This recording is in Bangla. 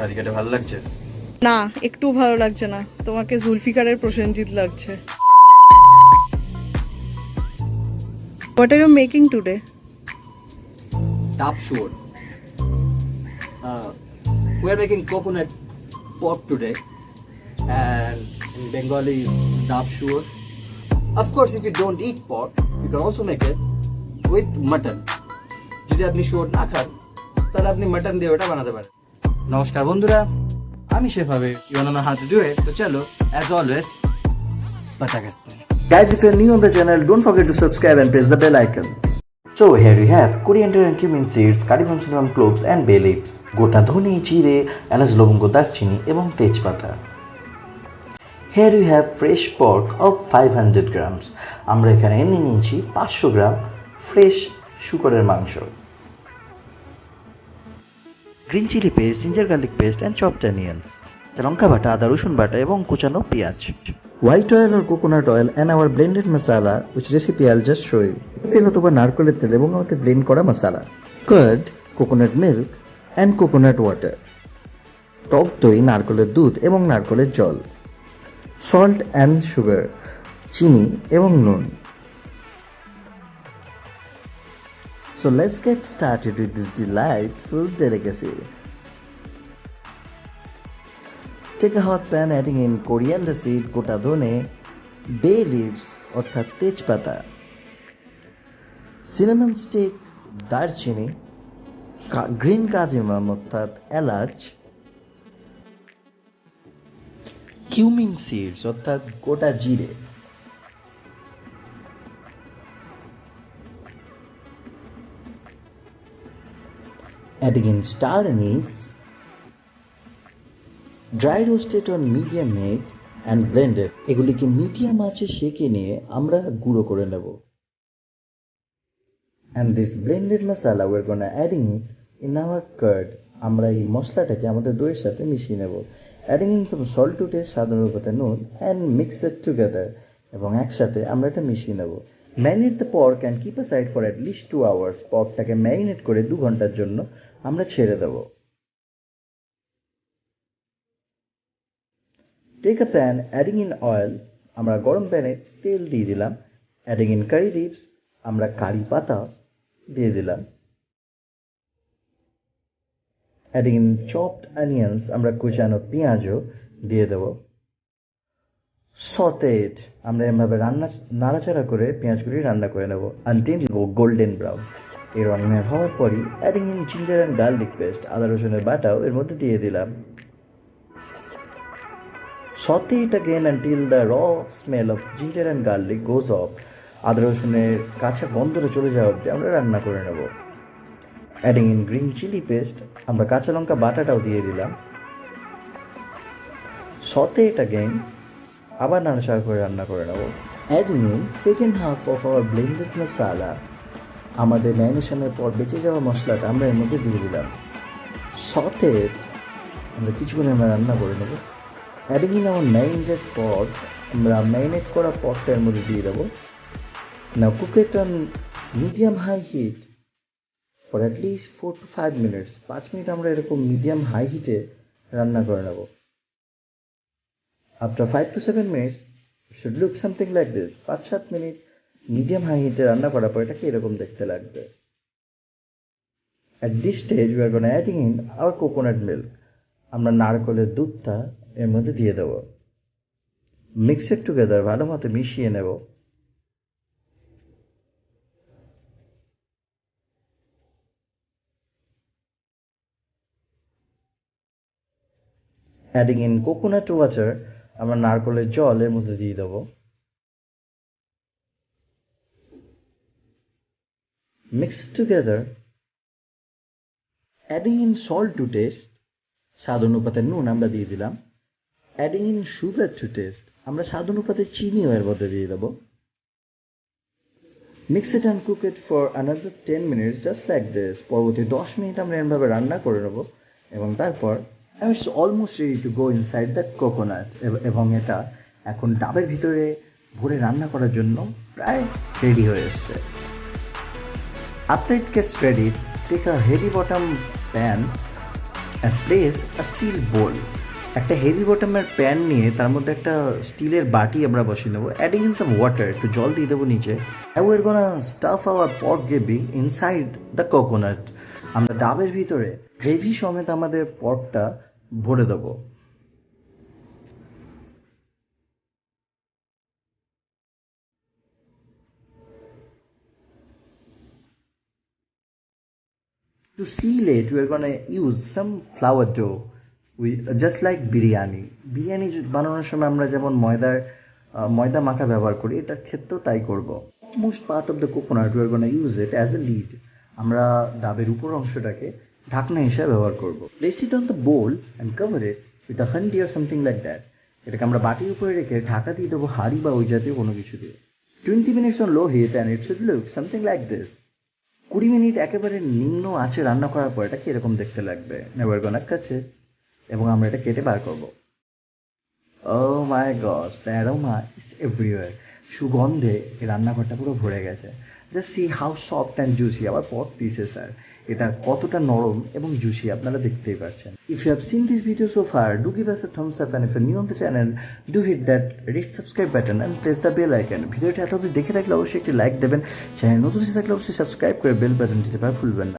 দাড়ি কেটে ভালো লাগছে? না, একটু ভালো লাগছে না। তোমাকে জুলফিকারের প্রসেনজিৎ লাগছে। What are you making today? Duck sugar. We are making coconut pot today, and in Bengali, duck sugar. Of course, if you don't eat pot, you can also make it with mutton. যদি আপনি শুয়োর না খান তাহলে আপনি মাটন দিয়ে ওটা বানাতে পারেন। নমস্কার বন্ধুরা, আমি শেফ হবে। You wanna know how to do it? তো চলো, as always, pata karte hain. Guys, if you're new on the channel, don't forget to subscribe and press the bell icon. So here we have coriander and cumin seeds, cardamom, cinnamon cloves and bay leaves. গোটা ধনে, জিরে, এলাচ, লবঙ্গ, দারচিনি এবং তেজপাতা. Here we have fresh pork of 500 grams. আমরা এখানে নিয়ে নিয়েছি 500 গ্রাম ফ্রেশ শুকরের মাংস. Green chilli paste, ginger garlic paste and chopped onions. লঙ্কা বাটা, আদা রসুন বাটা এবং কুচানো পেঁয়াজ. White oil or coconut oil and our blended masala, which recipe I'll just show you. তেল অথবা নারকেলের তেল এবং আমাদের ব্লেন্ড করা মশলা. Curd, coconut milk and coconut water. টক দই, নারকেলের দুধ এবং নারকেলের জল. Salt and sugar, চিনি এবং নুন. So let's get started with this delightful delicacy. Take a hot pan, adding in coriander seed, গোটা ধনে, bay leaves অর্থাৎ তেজপাতা, cinnamon stick, দারচিনি, green cardamom অর্থাৎ এলাচ, cumin seeds অর্থাৎ গোটা জিরে, adding in star anise, dry roasted on medium heat and blended. এগুলিকে মিডিয়াম আঁচে সেঁকে নিয়ে আমরা গুঁড়ো করে নেব. And this blended masala we're gonna adding it in our curd. আমরা এই মশলাটাকে আমাদের দইয়ের সাথে মিশিয়ে নেব. Adding in some salt to taste, স্বাদ অনুপাতে নুন, and mix it together. এবং একসাথে আমরা এটা মিশিয়ে নেব. Marinate the pork and keep aside for at least 2 hours. পর্কটাকে marinate করে 2 ঘন্টার জন্য আমরা ছেড়ে দেব. Take a pan, adding in oil. আমরা গরম প্যানে তেল দিয়ে দিলাম. Adding in curry leaves. আমরা কারি পাতা দিয়ে দিলাম. Adding in chopped onions. আমরা কুচানো পেঁয়াজও দিয়ে দেব. Saute it. আমরা এভাবে নাড়াচাড়া করে পেঁয়াজগুলি রান্না করে নেব until it go golden brown. এর রান্না হওয়ার পরই adding in ginger and garlic paste. আদা রসুনের বাটাও এর মধ্যে দিয়ে দিলাম. Saute it again until the raw smell of ginger and garlic goes off. আদা রসুনের কাঁচা গন্ধটা চলে যাওয়া অবধি আমরা রান্না করে নেব. Adding in green chili paste. আমরা কাঁচা লঙ্কা বাটাটাও দিয়ে দিলাম. Saute it again. আবার নাড়াচাড়া করে রান্না করে নেব. Adding in second half of our blended masala. আমাদের ম্যারিনেশনের পর বেঁচে যাওয়া মশলাটা আমরা এর মধ্যে দিয়ে দিলাম. Saute it. আমরা কিছুক্ষণ আমরা রান্না করে নেব. Adding in our marinated pork. আমরা ম্যারিনেট করা পটটা এর মধ্যে দিয়ে দেবো. Now cook it on medium high heat for at least 4 to 5 minutes. 5 minute আমরা এরকম মিডিয়াম হাই হিটে রান্না করে নেব. After 5 to 7 minutes, it should look something like this. 5-7 minute medium high হিটে রান্না করার পর এটাকে এরকম দেখতে লাগবে. At this stage, we are going to adding in our coconut milk. আমরা নারকেলের দুধটা এর মধ্যে দিয়ে দেব. Mix it together, ভালো মতো মিশিয়ে নেব. Adding in coconut water. আমরা নারকেলের জল এর মধ্যে দিয়ে দেব. Mix it together. Adding in salt to taste. স্বাদ অনুপাতে নুন আমরা দিয়ে দিলাম. Adding in sugar to taste. আমরা স্বাদ অনুপাতে চিনিও এর মধ্যে দিয়ে দেব. Mix it and cook it for another 10 minutes just like this. পরবর্তী 10 মিনিট আমরা এভাবে রান্না করে নেব এবং তারপর and it's almost ready to go inside that coconut. এবং এটা এখন ডাবের ভিতরে ভরে রান্না করার জন্য প্রায় রেডি হয়ে এসেছে. After it gets ready, take a heavy bottom pan and place a steel bowl. একটা হেভি বটমের প্যান নিয়ে তার মধ্যে একটা স্টিলের বাটি আমরা বসিয়ে নেবো, অ্যাডিং ইন সাম ওয়াটার, একটু জল দিয়ে দেবো নিচে। And we're gonna stuff our pork gravy inside the coconut. আমরা ডাবের ভিতরে গ্রেভি সমেত আমাদের পটটা ভরে দেবো। To seal it, we're gonna use some flour dough. We just like biryani. Biryani বানানোর সময় আমরা যেমন ময়দা মাখা ব্যবহার করি, এটার ক্ষেত্রেও তাই করব। Most part of the coconut we're gonna use it as a lid. আমরা ডাবের উপর অংশটাকে ঢাকনা হিসেবে ব্যবহার করব। Place it on the bowl and cover it with a handi or something like that. এটাকে আমরা বাটির উপরে রেখে ঢাকা দিয়ে দেবো হাঁড়ি বা ওই জাতীয় কোনো কিছু দিয়ে। 20 minutes on low heat and it should look something like this. 20 minute একেবারে নিম্ন আঁচে রান্না করার পর এটা কিরকম দেখতে লাগবে। নেভার গোনা কাট ইট, এবং আমরা এটা কেটে বার করব। Oh my gosh, the aroma is everywhere. সুগন্ধে এই রান্নাঘরটা পুরো ভরে গেছে। Just see how soft and juicy our pot pieces আর। এটা কতটা নরম এবং জুসি আপনারা দেখতেই পাচ্ছেন। If you have seen this video so far, do give us a thumbs up, and if you're new on the channel, do hit that red subscribe button and press the bell icon. ভিডিওটা এতদিন দেখে থাকলে অবশ্যই একটি লাইক দেবেন, চ্যানেল নতুন এসে থাকলে অবশ্যই সাবস্ক্রাইব করে বেল বাটন দিতে ভুলবেন না।